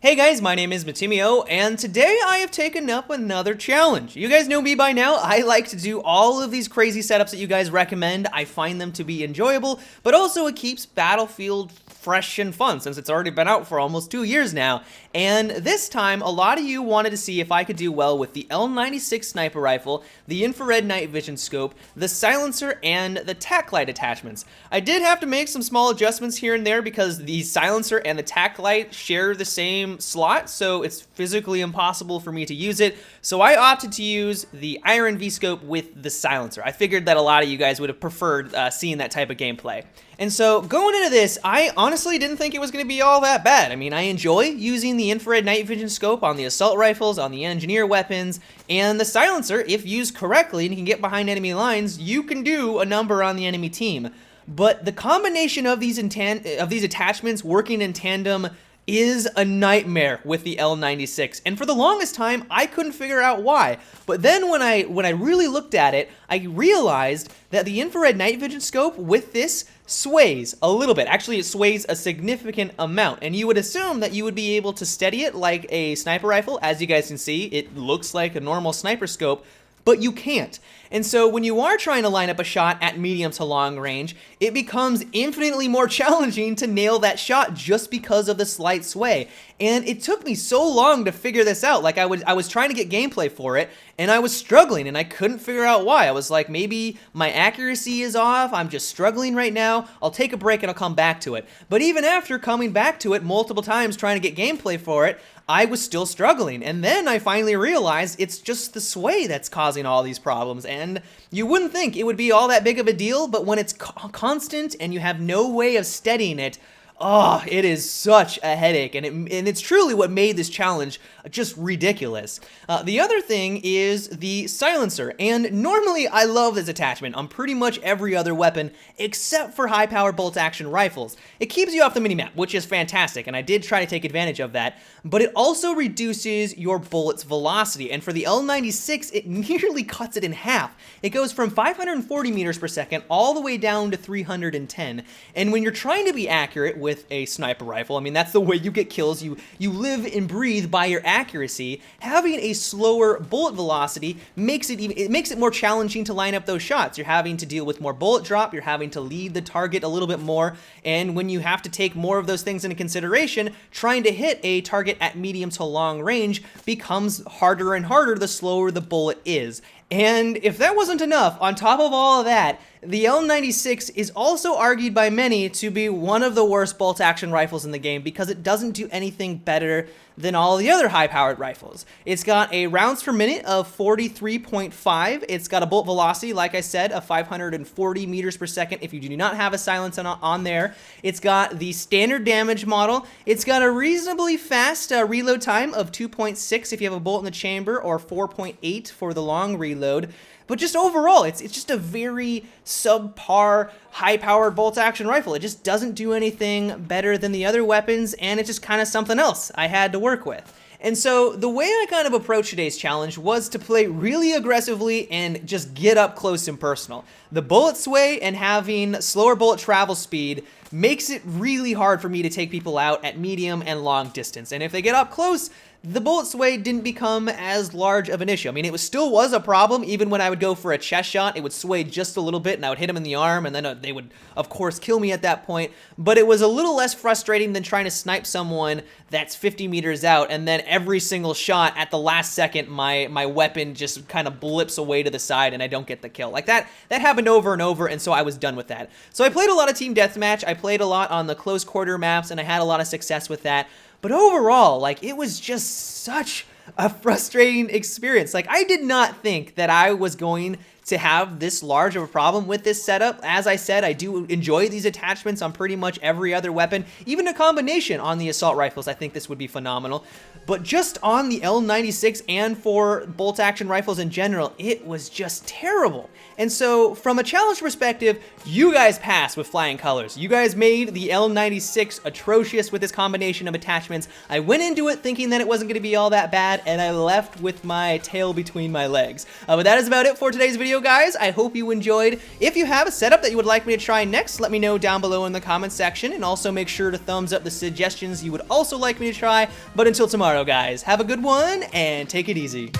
Hey guys, my name is Matimio, and today I have taken up another challenge. You guys know me by now. I like to do all of these crazy setups that you guys recommend. I find them to be enjoyable, but also it keeps Battlefield fresh and fun since it's already been out for almost 2 years now. And this time, a lot of you wanted to see if I could do well with the L96 Sniper Rifle, the infrared night vision scope, the silencer, and the tac light attachments. I did have to make some small adjustments here and there because the silencer and the tac light share the same slot, so it's physically impossible for me to use it. So I opted to use the IRNV scope with the silencer. I figured that a lot of you guys would have preferred seeing that type of gameplay. And so going into this, I honestly didn't think it was going to be all that bad. I mean, I enjoy using the infrared night vision scope on the assault rifles, on the engineer weapons, and the silencer, if used correctly and you can get behind enemy lines, you can do a number on the enemy team. But the combination of these attachments working in tandem is a nightmare with the L96, and for the longest time I couldn't figure out why. But then when I really looked at it, I realized that the infrared night vision scope with this sways a little bit. Actually, it sways a significant amount, and you would assume that you would be able to steady it like a sniper rifle. As you guys can see, it looks like a normal sniper scope, but you can't. And so when you are trying to line up a shot at medium to long range, it becomes infinitely more challenging to nail that shot just because of the slight sway. And it took me so long to figure this out. Like I was trying to get gameplay for it, and I was struggling, and I couldn't figure out why. I was like, maybe my accuracy is off, I'm just struggling right now, I'll take a break and I'll come back to it. But even after coming back to it multiple times trying to get gameplay for it, I was still struggling. And then I finally realized it's just the sway that's causing all these problems. And you wouldn't think it would be all that big of a deal, but when it's constant and you have no way of steadying it, oh, it is such a headache, and it's truly what made this challenge just ridiculous. The other thing is the silencer, and normally I love this attachment on pretty much every other weapon except for high-powered bolt-action rifles. It keeps you off the minimap, which is fantastic, and I did try to take advantage of that, but it also reduces your bullet's velocity, and for the L96, it nearly cuts it in half. It goes from 540 meters per second all the way down to 310, and when you're trying to be accurate with a sniper rifle, I mean, that's the way you get kills. You live and breathe by your accuracy. Having a slower bullet velocity makes it more challenging to line up those shots. You're having to deal with more bullet drop, you're having to lead the target a little bit more, and when you have to take more of those things into consideration, trying to hit a target at medium to long range becomes harder and harder the slower the bullet is. And if that wasn't enough, on top of all of that, the L96 is also argued by many to be one of the worst bolt-action rifles in the game because it doesn't do anything better than all the other high-powered rifles. It's got a rounds per minute of 43.5. It's got a bolt velocity, like I said, of 540 meters per second if you do not have a silencer on there. It's got the standard damage model. It's got a reasonably fast reload time of 2.6 if you have a bolt in the chamber, or 4.8 for the long reload. But just overall, it's just a very subpar, high-powered bolt-action rifle. It just doesn't do anything better than the other weapons, and it's just kind of something else I had to work with. And so the way I kind of approached today's challenge was to play really aggressively and just get up close and personal. The bullet sway and having slower bullet travel speed makes it really hard for me to take people out at medium and long distance. And if they get up close, the bullet sway didn't become as large of an issue. I mean, it still was a problem. Even when I would go for a chest shot, it would sway just a little bit, and I would hit them in the arm, and then they would, of course, kill me at that point. But it was a little less frustrating than trying to snipe someone that's 50 meters out, and then every single shot at the last second, my weapon just kind of blips away to the side, and I don't get the kill. Like that happened over and over, and so I was done with that. So I played a lot of team deathmatch. I played a lot on the close quarter maps, and I had a lot of success with that. But overall, like, it was just such a frustrating experience. Like, I did not think that I was going to have this large of a problem with this setup. As I said, I do enjoy these attachments on pretty much every other weapon. Even a combination on the assault rifles, I think this would be phenomenal. But just on the L96 and for bolt-action rifles in general, it was just terrible. And so, from a challenge perspective, you guys passed with flying colors. You guys made the L96 atrocious with this combination of attachments. I went into it thinking that it wasn't going to be all that bad, and I left with my tail between my legs. But that is about it for today's video. video, guys. I hope you enjoyed. If you have a setup that you would like me to try next, let me know down below in the comments section, and also make sure to thumbs up the suggestions you would also like me to try. But until tomorrow, guys, have a good one, and take it easy.